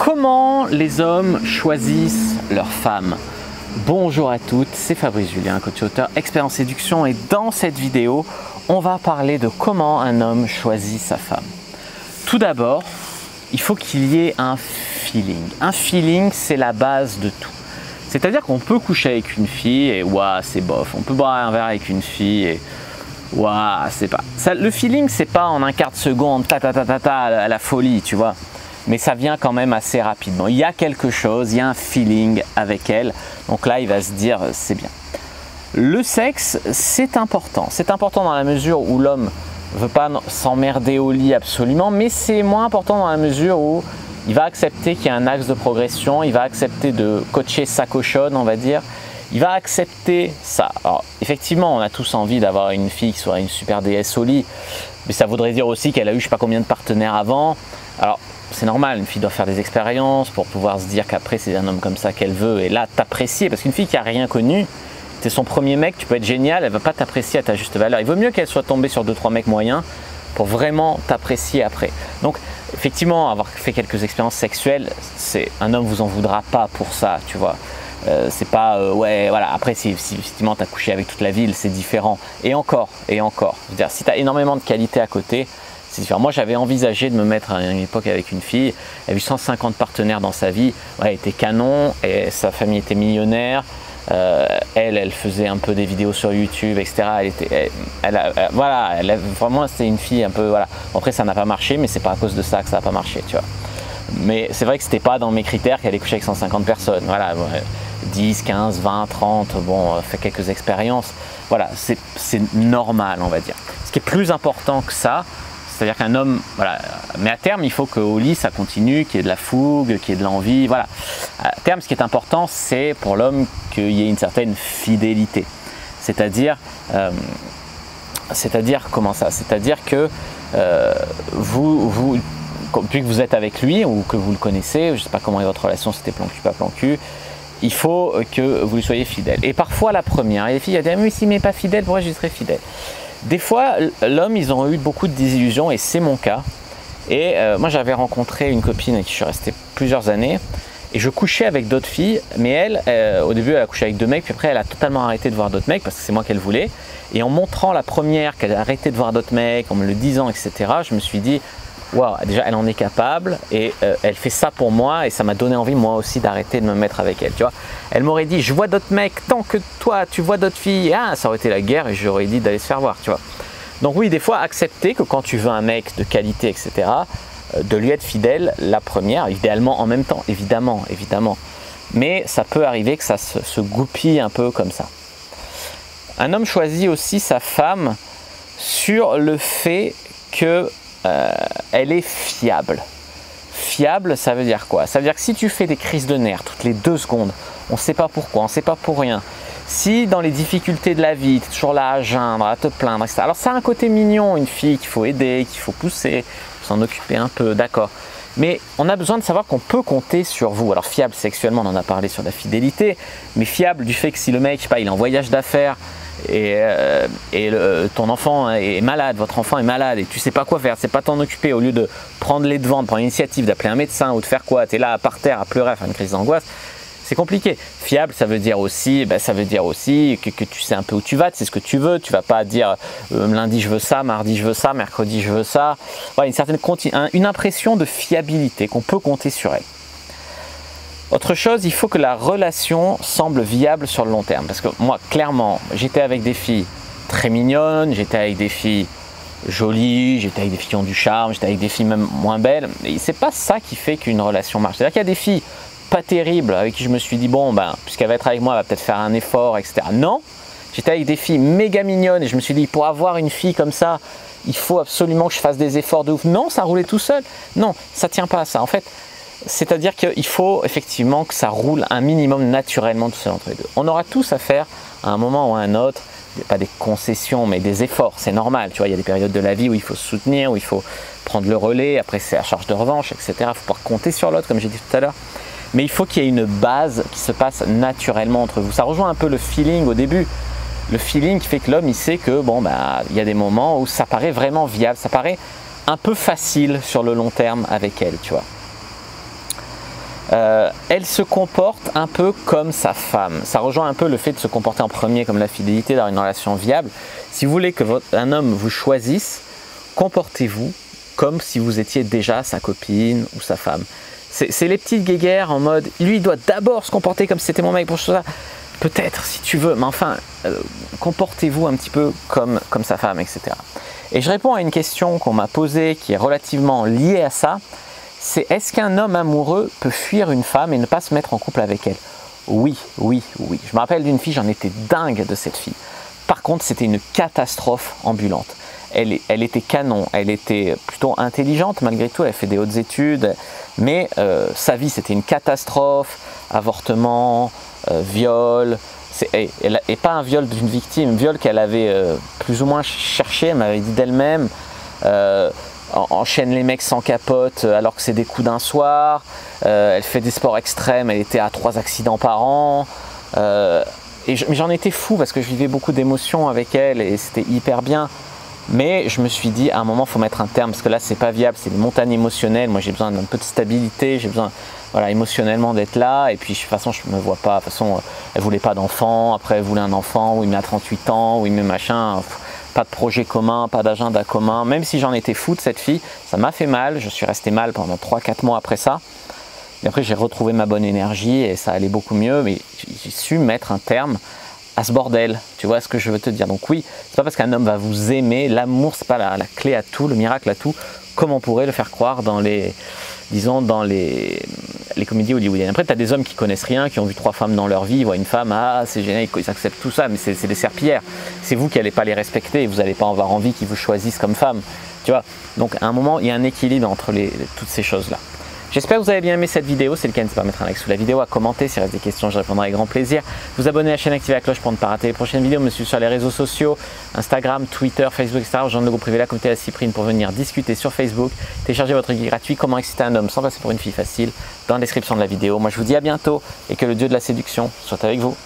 Comment les hommes choisissent leurs femmes? Bonjour à toutes, c'est Fabrice Julien, coach auteur, expert en séduction, et dans cette vidéo, on va parler de comment un homme choisit sa femme. Tout d'abord, il faut qu'il y ait un feeling. Un feeling, c'est la base de tout. C'est-à-dire qu'on peut coucher avec une fille et ouah, c'est bof. On peut boire un verre avec une fille et ouah, c'est pas. Ça, le feeling, c'est pas en un quart de seconde, à la folie, tu vois. Mais ça vient quand même assez rapidement. Il y a quelque chose, il y a un feeling avec elle. Donc là, il va se dire, c'est bien. Le sexe, c'est important. C'est important dans la mesure où l'homme ne veut pas s'emmerder au lit absolument, mais c'est moins important dans la mesure où il va accepter qu'il y a un axe de progression, il va accepter de coacher sa cochonne, on va dire. Il va accepter ça. Alors, effectivement, on a tous envie d'avoir une fille qui soit une super déesse au lit, mais ça voudrait dire aussi qu'elle a eu je ne sais pas combien de partenaires avant. Alors, c'est normal, une fille doit faire des expériences pour pouvoir se dire qu'après c'est un homme comme ça qu'elle veut et là t'apprécier, parce qu'une fille qui a rien connu, c'est son premier mec, tu peux être génial, elle va pas t'apprécier à ta juste valeur. Il vaut mieux qu'elle soit tombée sur 2-3 mecs moyens pour vraiment t'apprécier après. Donc effectivement, avoir fait quelques expériences sexuelles, un homme vous en voudra pas pour ça, tu vois. C'est pas ouais voilà, après si effectivement tu as couché avec toute la ville, c'est différent, et encore. Je veux dire, si tu as énormément de qualité à côté, c'est différent. Moi, j'avais envisagé de me mettre à une époque avec une fille. Elle a eu 150 partenaires dans sa vie. Ouais, elle était canon et sa famille était millionnaire. Elle faisait un peu des vidéos sur YouTube, etc. Vraiment, c'était une fille un peu. Voilà. Après, ça n'a pas marché, mais c'est pas à cause de ça que ça n'a pas marché, tu vois. Mais c'est vrai que c'était pas dans mes critères qu'elle allait coucher avec 150 personnes. Voilà, 10, 15, 20, 30. Bon, fait quelques expériences. Voilà, c'est normal, on va dire. Ce qui est plus important que ça, c'est-à-dire qu'un homme, voilà, mais à terme, il faut qu'au lit, ça continue, qu'il y ait de la fougue, qu'il y ait de l'envie, voilà. À terme, ce qui est important, c'est pour l'homme qu'il y ait une certaine fidélité. C'est-à-dire comment ça? C'est-à-dire que depuis que vous êtes avec lui ou que vous le connaissez, je ne sais pas comment est votre relation, c'était plan cul, pas plan cul, il faut que vous lui soyez fidèle. Et parfois, la première, et les filles, elles disent, mais s'il m'est pas fidèle, pourquoi je serais fidèle? Des fois, l'homme, ils ont eu beaucoup de désillusions, et c'est mon cas. Et moi, j'avais rencontré une copine avec qui je suis resté plusieurs années, et je couchais avec d'autres filles, mais elle, au début, elle a couché avec 2 mecs, puis après, elle a totalement arrêté de voir d'autres mecs, parce que c'est moi qu'elle voulait. Et en montrant la première qu'elle a arrêté de voir d'autres mecs, en me le disant, etc., je me suis dit, waouh, déjà, elle en est capable, et elle fait ça pour moi, et ça m'a donné envie, moi aussi, d'arrêter de me mettre avec elle, tu vois. Elle m'aurait dit, je vois d'autres mecs, tant que toi, tu vois d'autres filles, ah, ça aurait été la guerre, et j'aurais dit d'aller se faire voir, tu vois. Donc oui, des fois, accepter que quand tu veux un mec de qualité, etc., de lui être fidèle la première, idéalement en même temps, évidemment. Mais ça peut arriver que ça se goupille un peu comme ça. Un homme choisit aussi sa femme sur le fait que elle est fiable. Fiable, ça veut dire quoi? Ça veut dire que si tu fais des crises de nerfs toutes les 2 secondes, on ne sait pas pourquoi, on ne sait pas pour rien. Si dans les difficultés de la vie, tu es toujours là à geindre, à te plaindre, etc. Alors ça a un côté mignon, une fille qu'il faut aider, qu'il faut pousser, s'en occuper un peu, d'accord. Mais on a besoin de savoir qu'on peut compter sur vous. Alors fiable sexuellement, on en a parlé sur la fidélité, mais fiable du fait que si le mec, je sais pas, il est en voyage d'affaires, ton enfant est malade, votre enfant est malade et tu sais pas quoi faire, c'est pas t'en occuper, au lieu de prendre les devants, de prendre l'initiative, d'appeler un médecin ou de faire quoi, tu es là par terre à pleurer, à faire une crise d'angoisse, c'est compliqué. Fiable, ça veut dire aussi, que tu sais un peu où tu vas, tu sais ce que tu veux, tu vas pas dire lundi je veux ça, mardi je veux ça, mercredi je veux ça. Voilà, une impression de fiabilité, qu'on peut compter sur elle. Autre chose, il faut que la relation semble viable sur le long terme. Parce que moi, clairement, j'étais avec des filles très mignonnes, j'étais avec des filles jolies, j'étais avec des filles qui ont du charme, j'étais avec des filles même moins belles. Et c'est pas ça qui fait qu'une relation marche. C'est-à-dire qu'il y a des filles pas terribles avec qui je me suis dit, bon, ben, puisqu'elle va être avec moi, elle va peut-être faire un effort, etc. Non, j'étais avec des filles méga mignonnes et je me suis dit, pour avoir une fille comme ça, il faut absolument que je fasse des efforts de ouf. Non, ça roulait tout seul. Non, ça tient pas à ça. En fait, c'est-à-dire qu'il faut effectivement que ça roule un minimum naturellement tout seul entre les deux. On aura tous à faire à un moment ou à un autre, pas des concessions, mais des efforts, c'est normal. Tu vois, il y a des périodes de la vie où il faut se soutenir, où il faut prendre le relais, après c'est à charge de revanche, etc. Il faut pouvoir compter sur l'autre, comme j'ai dit tout à l'heure. Mais il faut qu'il y ait une base qui se passe naturellement entre vous. Ça rejoint un peu le feeling au début. Le feeling qui fait que l'homme, il sait que bon, bah, il y a des moments où ça paraît vraiment viable, ça paraît un peu facile sur le long terme avec elle, tu vois. elle se comporte un peu comme sa femme. Ça rejoint un peu le fait de se comporter en premier comme la fidélité, d'avoir une relation viable. Si vous voulez qu'un homme vous choisisse, comportez-vous comme si vous étiez déjà sa copine ou sa femme. C'est les petites guéguerres en mode, lui il doit d'abord se comporter comme si c'était mon mec pour ça. Peut-être si tu veux, mais enfin, comportez-vous un petit peu comme sa femme, etc. Et je réponds à une question qu'on m'a posée qui est relativement liée à ça. C'est est-ce qu'un homme amoureux peut fuir une femme et ne pas se mettre en couple avec elle? Oui, oui, oui. Je me rappelle d'une fille, j'en étais dingue de cette fille. Par contre, c'était une catastrophe ambulante. Elle était canon, elle était plutôt intelligente malgré tout, elle fait des hautes études, mais sa vie c'était une catastrophe, avortement, viol, et pas un viol d'une victime, un viol qu'elle avait plus ou moins cherché, elle m'avait dit d'elle-même, enchaîne les mecs sans capote alors que c'est des coups d'un soir, elle fait des sports extrêmes, elle était à 3 accidents par an, mais j'en étais fou parce que je vivais beaucoup d'émotions avec elle et c'était hyper bien. Mais je me suis dit, à un moment, il faut mettre un terme, parce que là, c'est pas viable, c'est une montagne émotionnelle. Moi, j'ai besoin d'un peu de stabilité, j'ai besoin, voilà, émotionnellement d'être là. Et puis, de toute façon, je me vois pas. De toute façon, elle voulait pas d'enfant, après, elle voulait un enfant, oui, mais à 38 ans, oui, mais machin. Pas de projet commun, pas d'agenda commun. Même si j'en étais fou de cette fille, ça m'a fait mal. Je suis resté mal pendant 3-4 mois après ça. Et après, j'ai retrouvé ma bonne énergie et ça allait beaucoup mieux. Mais j'ai su mettre un terme à ce bordel, tu vois ce que je veux te dire. Donc oui, c'est pas parce qu'un homme va vous aimer, l'amour c'est pas la clé à tout, le miracle à tout, comme on pourrait le faire croire dans les, disons, dans les comédies hollywoodiennes. Après tu as des hommes qui connaissent rien, qui ont vu 3 femmes dans leur vie, ils voient une femme, ah c'est génial, ils acceptent tout ça, mais c'est des serpillères. C'est vous qui n'allez pas les respecter et vous n'allez pas avoir envie qu'ils vous choisissent comme femme, tu vois. Donc à un moment, il y a un équilibre entre toutes ces choses-là. J'espère que vous avez bien aimé cette vidéo, c'est le cas, n'hésitez pas à mettre un like sous la vidéo, à commenter, s'il reste des questions, je répondrai avec grand plaisir. Vous abonner à la chaîne, activer la cloche pour ne pas rater les prochaines vidéos, me suivre sur les réseaux sociaux, Instagram, Twitter, Facebook, etc. Rejoindre le groupe privé La Communauté La Cyprine pour venir discuter sur Facebook, télécharger votre guide gratuit, comment exciter un homme sans passer pour une fille facile, dans la description de la vidéo. Moi je vous dis à bientôt et que le dieu de la séduction soit avec vous.